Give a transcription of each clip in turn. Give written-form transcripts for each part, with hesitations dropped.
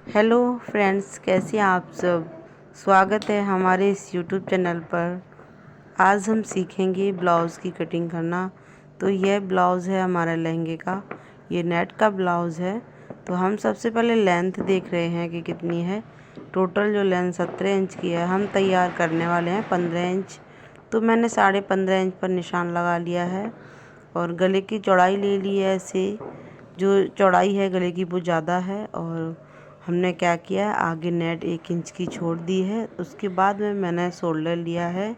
Hello friends, कैसे हैं आप सब। स्वागत है हमारे इस यूट्यूब चैनल पर। आज हम सीखेंगे ब्लाउज़ की कटिंग करना। तो यह ब्लाउज़ है हमारा लहंगे का, ये नेट का ब्लाउज़ है। तो हम सबसे पहले लेंथ देख रहे हैं कि कितनी है। टोटल जो लेंथ 17 इंच की है, हम तैयार करने वाले हैं 15 इंच। तो मैंने 15.5 इंच पर निशान लगा लिया है और गले की चौड़ाई ले ली है। ऐसे जो चौड़ाई है गले की वो ज़्यादा है और हमने क्या किया है, आगे नेट 1 इंच की छोड़ दी है। उसके बाद में मैंने शोल्डर लिया है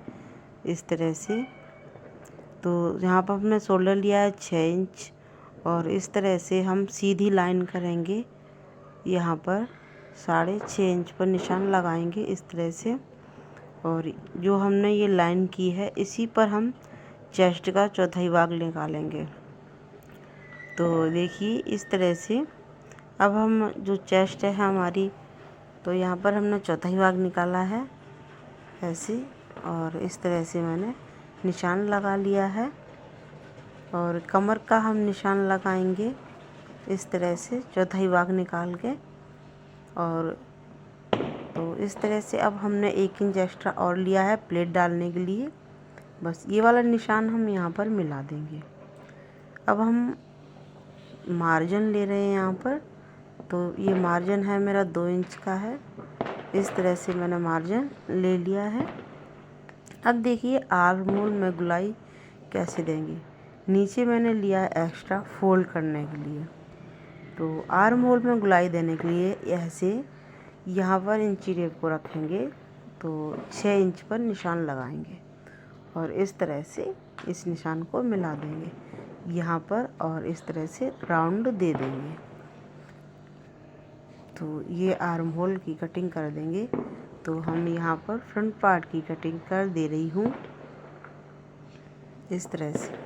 इस तरह से। तो यहाँ पर हमने शोल्डर लिया है 6 इंच और इस तरह से हम सीधी लाइन करेंगे। यहाँ पर 6.5 इंच पर निशान लगाएंगे इस तरह से। और जो हमने ये लाइन की है, इसी पर हम चेस्ट का चौथाई भाग निकालेंगे। तो देखिए इस तरह से। अब हम जो चेस्ट है हमारी, तो यहाँ पर हमने चौथाई भाग निकाला है ऐसे, और इस तरह से मैंने निशान लगा लिया है। और कमर का हम निशान लगाएंगे इस तरह से चौथाई भाग निकाल के। और तो इस तरह से अब हमने 1 इंच एक्स्ट्रा और लिया है प्लेट डालने के लिए। बस ये वाला निशान हम यहाँ पर मिला देंगे। अब हम मार्जिन ले रहे हैं यहाँ पर। तो ये मार्जिन है मेरा 2 इंच का है। इस तरह से मैंने मार्जिन ले लिया है। अब देखिए आर्म होल में गुलाई कैसे देंगे। नीचे मैंने लिया है एक्स्ट्रा फोल्ड करने के लिए। तो आर्म होल में गुलाई देने के लिए ऐसे यहाँ पर इंची टेप को रखेंगे। तो 6 इंच पर निशान लगाएंगे और इस तरह से इस निशान को मिला देंगे यहाँ पर और इस तरह से राउंड दे देंगे। तो ये आर्म होल की कटिंग कर देंगे। तो हम यहाँ पर फ्रंट पार्ट की कटिंग कर दे रही हूँ इस तरह से।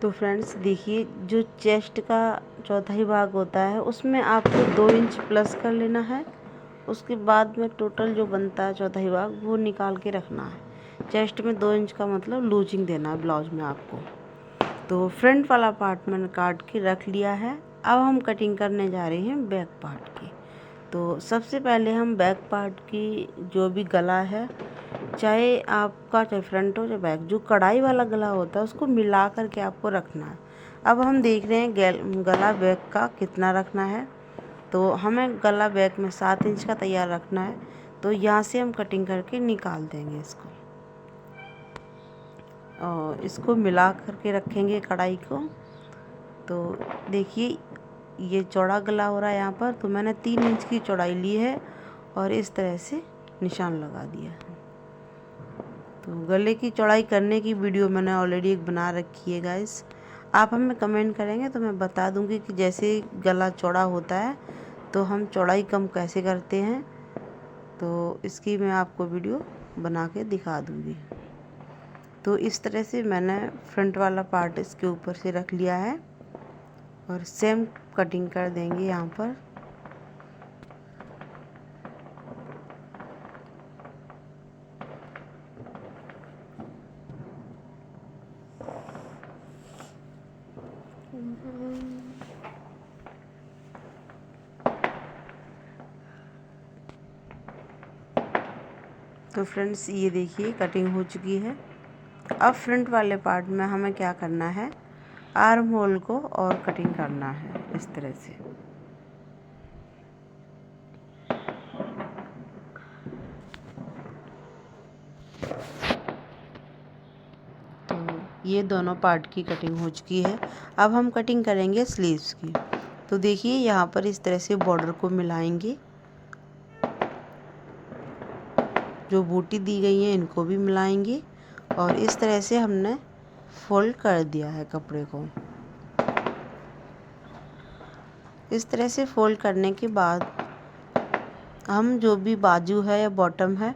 तो फ्रेंड्स देखिए, जो चेस्ट का चौथाई भाग होता है उसमें आपको 2 इंच प्लस कर लेना है। उसके बाद में टोटल जो बनता है चौथाई भाग वो निकाल के रखना है। चेस्ट में 2 इंच का मतलब लूजिंग देना है ब्लाउज में आपको। तो फ्रंट वाला पार्ट मैंने काट के रख लिया है। अब हम कटिंग करने जा रहे हैं बैक पार्ट की। तो सबसे पहले हम बैक पार्ट की जो भी गला है, चाहे आपका चाहे फ्रंट हो चाहे बैक, जो कढ़ाई वाला गला होता है उसको मिला करके आपको रखना है। अब हम देख रहे हैं गला बैक का कितना रखना है। तो हमें गला बैक में 7 इंच का तैयार रखना है। तो यहाँ से हम कटिंग करके निकाल देंगे इसको और इसको मिला करके रखेंगे कढ़ाई को। तो देखिए ये चौड़ा गला हो रहा है यहाँ पर। तो मैंने 3 इंच की चौड़ाई ली है और इस तरह से निशान लगा दिया है। तो गले की चौड़ाई करने की वीडियो मैंने ऑलरेडी एक बना रखी है गाइस। आप हमें कमेंट करेंगे तो मैं बता दूंगी कि जैसे गला चौड़ा होता है तो हम चौड़ाई कम कैसे करते हैं। तो इसकी मैं आपको वीडियो बना के दिखा दूंगी। तो इस तरह से मैंने फ्रंट वाला पार्ट इसके ऊपर से रख लिया है और सेम कटिंग कर देंगे यहाँ पर। तो फ्रेंड्स ये देखिए कटिंग हो चुकी है। अब फ्रंट वाले पार्ट में हमें क्या करना है, आर्म होल को और कटिंग करना है इस तरह से। तो ये दोनों पार्ट की कटिंग हो चुकी है। अब हम कटिंग करेंगे स्लीव्स की। तो देखिए यहाँ पर इस तरह से बॉर्डर को मिलाएंगे। जो बूटी दी गई है इनको भी मिलाएंगे और इस तरह से हमने फोल्ड कर दिया है कपड़े को। इस तरह से फोल्ड करने के बाद हम जो भी बाजू है या बॉटम है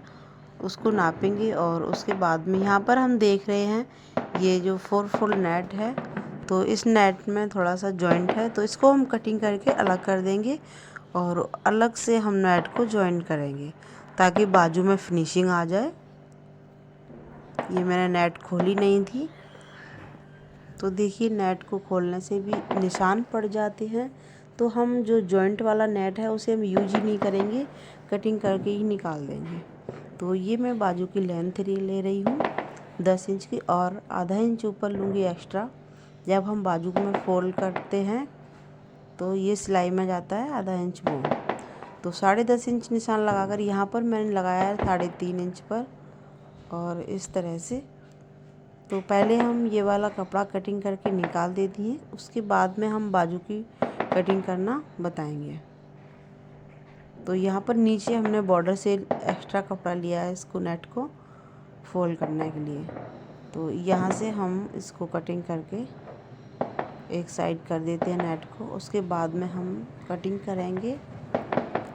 उसको नापेंगे। और उसके बाद में यहाँ पर हम देख रहे हैं ये जो 4 फोल्ड नेट है, तो इस नेट में थोड़ा सा जॉइंट है। तो इसको हम कटिंग करके अलग कर देंगे और अलग से हम नेट को जॉइन करेंगे ताकि बाजू में फिनिशिंग आ जाए। ये मैंने नेट खोली नहीं थी। तो देखिए नेट को खोलने से भी निशान पड़ जाते हैं, तो हम जो जॉइंट वाला नेट है उसे हम यूज ही नहीं करेंगे, कटिंग करके ही निकाल देंगे। तो ये मैं बाजू की लेंथ ले रही हूँ 10 इंच की, और आधा इंच ऊपर लूँगी एक्स्ट्रा। जब हम बाजू को में फोल्ड करते हैं तो ये सिलाई में जाता है आधा इंच वो। तो 10.5 इंच निशान लगाकर यहाँ पर मैंने लगाया है 3.5 इंच पर, और इस तरह से। तो पहले हम ये वाला कपड़ा कटिंग करके निकाल देती हैं, उसके बाद में हम बाजू की कटिंग करना बताएंगे। तो यहाँ पर नीचे हमने बॉर्डर से एक्स्ट्रा कपड़ा लिया है इसको, नेट को फोल्ड करने के लिए। तो यहाँ से हम इसको कटिंग करके एक साइड कर देते हैं नेट को। उसके बाद में हम कटिंग करेंगे।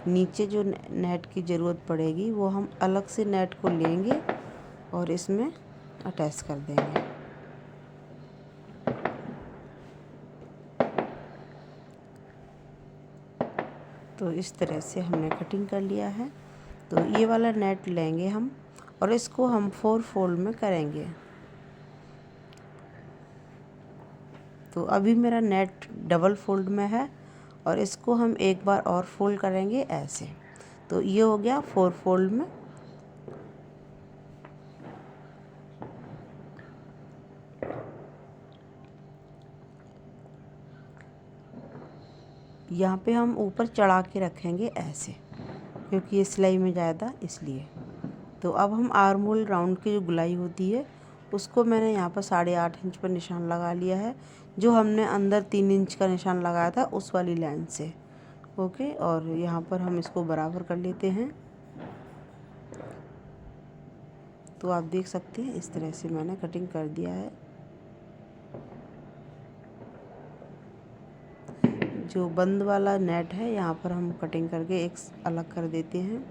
नीचे जो नेट की ज़रूरत पड़ेगी वो हम अलग से नेट को लेंगे और इसमें अटैच कर देंगे। तो इस तरह से हमने कटिंग कर लिया है। तो ये वाला नेट लेंगे हम और इसको हम 4 फोल्ड में करेंगे। तो अभी मेरा नेट डबल फोल्ड में है और इसको हम एक बार और फोल्ड करेंगे ऐसे। तो ये हो गया 4 फोल्ड में। यहाँ पे हम ऊपर चढ़ा के रखेंगे ऐसे, क्योंकि ये सिलाई में ज़्यादा इसलिए। तो अब हम आर्म होल राउंड की जो गुलाई होती है उसको मैंने यहाँ पर 8.5 इंच पर निशान लगा लिया है, जो हमने अंदर 3 इंच का निशान लगाया था उस वाली लाइन से। ओके, और यहाँ पर हम इसको बराबर कर लेते हैं। तो आप देख सकते हैं इस तरह से मैंने कटिंग कर दिया है। जो बंद वाला नेट है यहाँ पर हम कटिंग करके एक अलग कर देते हैं।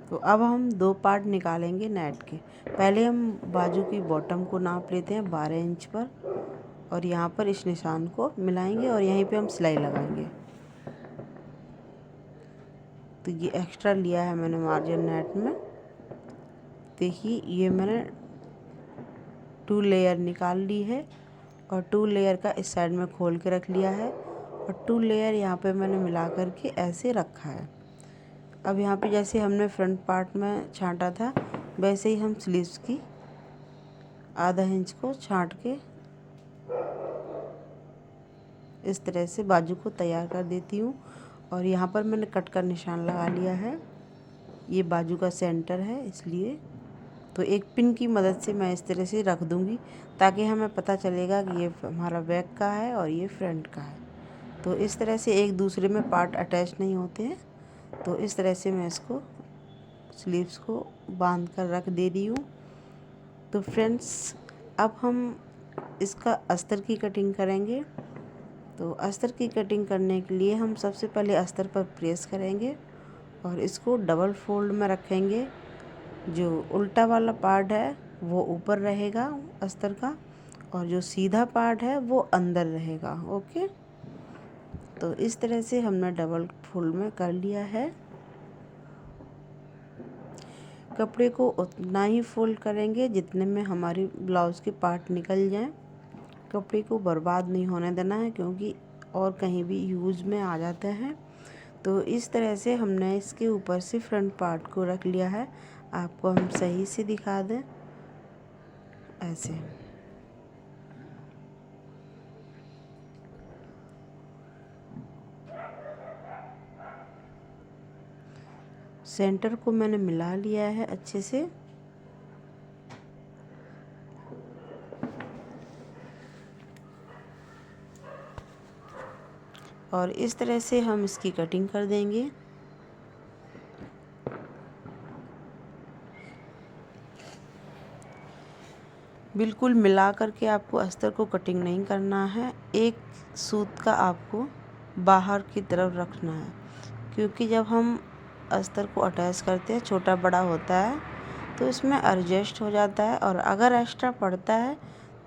तो अब हम 2 पार्ट निकालेंगे नेट के। पहले हम बाजू की बॉटम को नाप लेते हैं 12 इंच पर, और यहाँ पर इस निशान को मिलाएंगे और यहीं पे हम सिलाई लगाएंगे। तो ये एक्स्ट्रा लिया है मैंने मार्जिन नेट में। देखिए ये मैंने 2 लेयर निकाल ली है और 2 लेयर का इस साइड में खोल के रख लिया है, और 2 लेयर यहाँ पे मैंने मिला करके ऐसे रखा है। अब यहाँ पे जैसे हमने फ्रंट पार्ट में छांटा था वैसे ही हम स्लीव्स की आधा इंच को छांट के इस तरह से बाजू को तैयार कर देती हूँ। और यहाँ पर मैंने कट का निशान लगा लिया है, ये बाजू का सेंटर है इसलिए। तो एक पिन की मदद से मैं इस तरह से रख दूँगी ताकि हमें पता चलेगा कि ये हमारा बैक का है और ये फ्रंट का है। तो इस तरह से एक दूसरे में पार्ट अटैच नहीं होते हैं। तो इस तरह से मैं इसको स्लीव्स को बांध कर रख दे रही हूँ। तो फ्रेंड्स अब हम इसका अस्तर की कटिंग करेंगे। तो अस्तर की कटिंग करने के लिए हम सबसे पहले अस्तर पर प्रेस करेंगे और इसको डबल फोल्ड में रखेंगे। जो उल्टा वाला पार्ट है वो ऊपर रहेगा अस्तर का, और जो सीधा पार्ट है वो अंदर रहेगा। ओके, तो इस तरह से हमने डबल फोल्ड में कर लिया है। कपड़े को उतना ही फोल्ड करेंगे जितने में हमारी ब्लाउज़ के पार्ट निकल जाएं। कपड़े को बर्बाद नहीं होने देना है, क्योंकि और कहीं भी यूज़ में आ जाता है। तो इस तरह से हमने इसके ऊपर से फ्रंट पार्ट को रख लिया है। आपको हम सही से दिखा दें ऐसे। सेंटर को मैंने मिला लिया है अच्छे से। और इस तरह से हम इसकी कटिंग कर देंगे। बिल्कुल मिला करके आपको अस्तर को कटिंग नहीं करना है। एक सूत का आपको बाहर की तरफ रखना है, क्योंकि जब हम अस्तर को अटैच करते हैं छोटा बड़ा होता है तो इसमें एडजस्ट हो जाता है, और अगर एक्स्ट्रा पड़ता है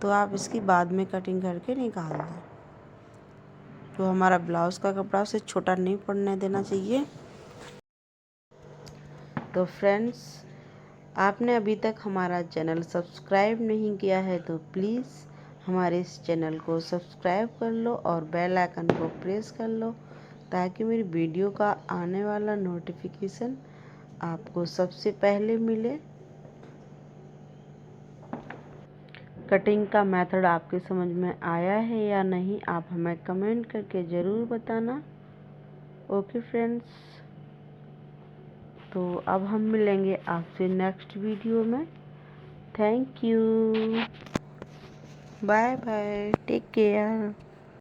तो आप इसकी बाद में कटिंग करके निकाल दें। तो हमारा ब्लाउज़ का कपड़ा उसे छोटा नहीं पड़ने देना चाहिए। तो फ्रेंड्स, आपने अभी तक हमारा चैनल सब्सक्राइब नहीं किया है तो प्लीज़ हमारे इस चैनल को सब्सक्राइब कर लो और बेल आइकन को प्रेस कर लो, ताकि मेरी वीडियो का आने वाला नोटिफिकेशन आपको सबसे पहले मिले। कटिंग का मेथड आपके समझ में आया है या नहीं, आप हमें कमेंट करके ज़रूर बताना। ओके फ्रेंड्स, तो अब हम मिलेंगे आपसे नेक्स्ट वीडियो में। Thank you, bye bye, take care.